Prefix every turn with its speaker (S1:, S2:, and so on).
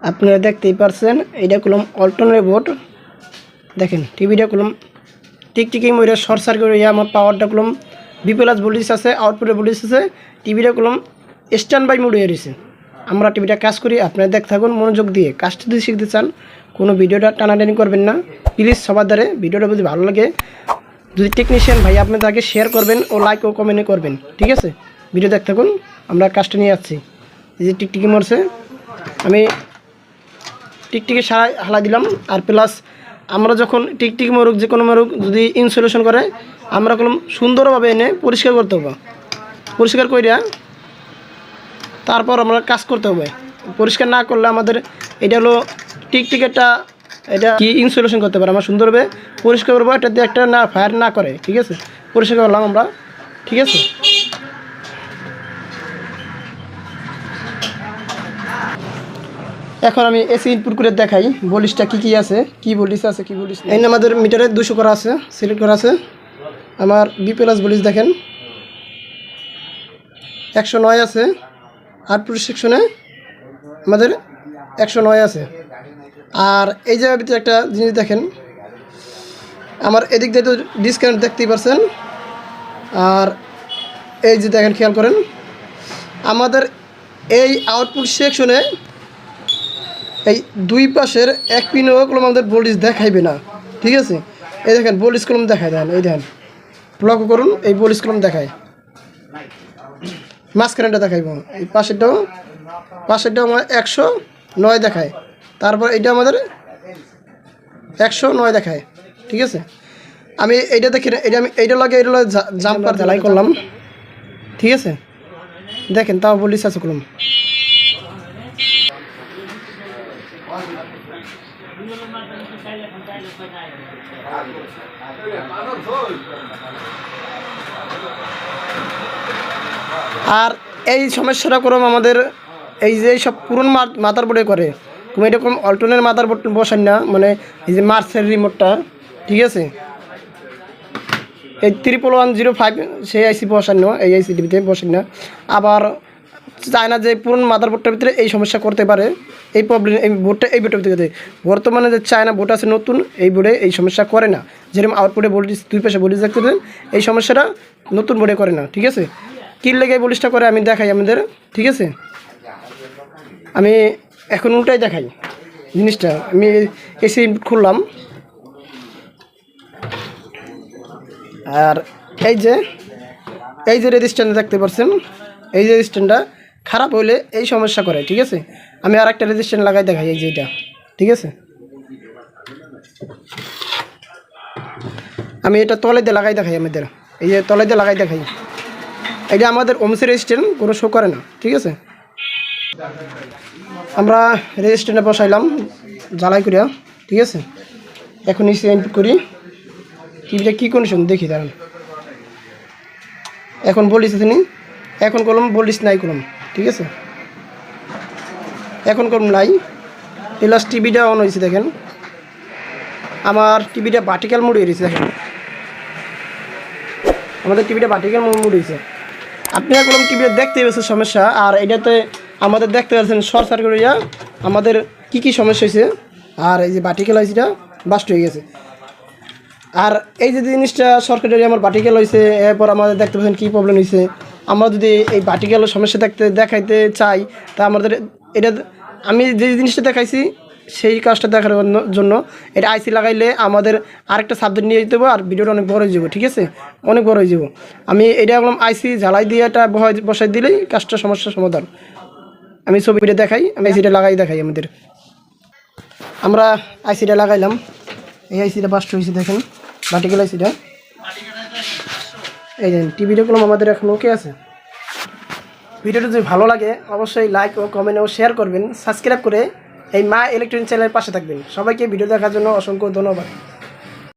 S1: আপনারা দেখতেই পারছেন এটা কলম অল্টনের বোর্ড। দেখেন টিভিটা কলম টিকটিকি মইরা শর্ট সার্কিট হইয়া আমার পাওয়ারটা কলম বি প্লাস ভোল্টেজ আছে, আউটপুটে ভোল্টেজ আছে। টিভিটা কলম স্ট্যান্ড বাই মোড হয়ে রয়েছে। আমরা টিভিটা কাজ করি, আপনারা দেখ থাকুন মনোযোগ দিয়ে। কাজটা যদি শিখতে চান কোনো ভিডিওটা টানাটানি করবেন না প্লিজ। সবার দ্বারে ভিডিওটা যদি ভালো লাগে, যদি টেকনিশিয়ান ভাই আপনি তাকে শেয়ার করবেন ও লাইক ও কমেন্ট করবেন, ঠিক আছে? ভিডিও দেখ থাকুন, আমরা কাজটা নিয়ে যাচ্ছি। এই যে টিকটিকি মরছে, আমি টিকটিকি সারা হালা দিলাম। আর প্লাস আমরা যখন টিকটিকি মরুক যে কোনো মরুক যদি ইনসুলেশন করে আমরা কোনো সুন্দরভাবে এনে পরিষ্কার করতে হবে। পরিষ্কার করিয়া তারপর আমরা কাজ করতে হবে। পরিষ্কার না করলে আমাদের এটা হলো টিকটিকিটা এটা কি ইনসুলেশন করতে পারে। আমরা সুন্দরভাবে পরিষ্কার করবো, এটা দিয়ে একটা না ফায়ার না করে, ঠিক আছে? পরিষ্কার করলাম আমরা, ঠিক আছে? এখন আমি এসি ইনপুট করে দেখাই ভোল্টেজটা কী আছে, কি ভোল্টেজ আছে কি ভোল্টেজ। এই আমাদের মিটারে 200 করা আছে, সিলেক্ট করা আছে। আমার বি প্লাস ভোল্টেজ দেখেন 109 আছে। আউটপুট সেকশনে আমাদের 109 আছে। আর এই জায়গার ভিতরে একটা জিনিস দেখেন, আমার এদিক দিয়ে তো ডিসকানেক্ট দেখতেই পারছেন। আর এই যে দেখেন, খেয়াল করেন আমাদের এই আউটপুট সেকশনে এই দুই পাশের এক পিনও কলম আমাদের ভোল্টেজ দেখাইবে না, ঠিক আছে? এই দেখেন ভোল্টেজ কলম দেখায়, দেন এই দেখেন লক্ষ্য করুন, এই ভোল্টেজ কলম দেখায়, মাঝখানেটা দেখাইব। এই পাশেরটাও আমার 109 দেখায়। তারপর এইটা আমাদের 109 দেখায়, ঠিক আছে? আমি এইটা দেখি না, এটা আমি এইটা লাগে জাম্পার জ্বালাই করলাম, ঠিক আছে? দেখেন তাও ভোল্টেজ আছে কলম। আর এই সমস্যাটা করম আমাদের এই যে সব পুরন মাদার বোর্ডে করে। তুমি এরকম অল্টনের মাদার বোর্ড বসাই না, মানে এই যে মার্সের রিমোটটা, ঠিক আছে? এই 11105 সেই আইসি বসানো, এই আইসি টিভিতে বসাই না। আবার চায় না যে পুরনো মাদার বোর্ডটার ভিতরে এই সমস্যা করতে পারে, এই প্রবলেম এই বোর্ডটা এই বোর্ডের ভিতরে। বর্তমানে যে চায়না বোর্ড আছে নতুন, এই বোর্ডে এই সমস্যা করে না। যেরকম আউটপুটে ভোল্টেজ দুই পাশে ভোল্টেজ দেখতে দেন, এই সমস্যাটা নতুন বোর্ডে করে না, ঠিক আছে? কী লেগে এই ভোল্টেজটা করে আমি দেখাই আমাদের, ঠিক আছে? আমি এখন উল্টাই দেখাই জিনিসটা। আমি এসি খুললাম, আর এই যে রেজিস্ট্যান্ট দেখতে পাচ্ছেন, এই যে রেজিস্ট্যান্টটা খারাপ হইলে এই সমস্যা করে, ঠিক আছে? আমি আর একটা রেজিস্ট্যান্ট লাগাই দেখাই, এই যে এটা, ঠিক আছে? আমি এটা তলে দিয়ে লাগাই দেখাই আমাদের, এই যে তলে দিয়ে লাগাই দেখাই। এটা আমাদের ওমসি রেজিস্ট্যান্ট, কোনো শো করে না, ঠিক আছে? আমরা রেজিস্ট্যান্টে বসাইলাম জ্বালাই করিয়া, ঠিক আছে? এখন এসি ইনপুট করি, টিভিটা কী কন্ডিশন দেখি দাঁড়ান। এখন ভোল্টেজ আছে নি, এখন কলম ভোল্টেজ নাই কলম, ঠিক আছে? এখন কলম নাই। প্লাস টিভিটা অন হয়েছে, দেখেন আমার টিভিটা ভার্টিক্যাল মোড হয়েছে। দেখেন আমাদের টিভিটা ভার্টিক্যাল মোড হয়েছে। আপনারা কলম টিভিটা দেখতে পেয়েছেন সমস্যা। আর এটাতে আমাদের দেখতে পাচ্ছেন শর্ট সার্কিট হইয়া আমাদের কী সমস্যা হয়েছে। আর এই যে ভার্টিক্যাল আইসিটা বাস্ট হয়ে গেছে। আর এই যে জিনিসটা সার্কিট হয়ে আমার ভার্টিক্যাল হয়েছে, এরপর আমাদের দেখতে পাচ্ছেন কী প্রবলেম হয়েছে। আমরা যদি এই ভার্টিক্যাল সমস্যা দেখাইতে চাই, তা আমাদের এটা আমি যে জিনিসটা দেখাইছি সেই কাজটা দেখার জন্য এটা আইসি লাগাইলে আমাদের আরেকটা সাবজেক্ট নিয়ে যেতে হবে, আর ভিডিওটা অনেক বড় হয়ে যাবো, ঠিক আছে? অনেক বড় হয়ে যাবো। আমি এটা বললাম আইসি ঝালাই দিয়ে এটা বসাই দিলেই কাজটা সমস্যার সমাধান। আমি ছবিটা দেখাই, আমি আইসিটা লাগাই দেখাই আমাদের। আমরা আইসিটা লাগাইলাম, এই আইসিটা বাস্ট হয়েছে, দেখেন ভার্টিক্যাল আইসিটা। এই যে টিভিটা কলম আমাদের এখন ওকে আছে। ভিডিওটা যদি ভালো লাগে অবশ্যই লাইক ও কমেন্ট ও শেয়ার করবেন। সাবস্ক্রাইব করে এই মা ইলেকট্রনিক চ্যানেলের পাশে থাকবেন। সবাইকে ভিডিও দেখার জন্য অসংখ্য ধন্যবাদ।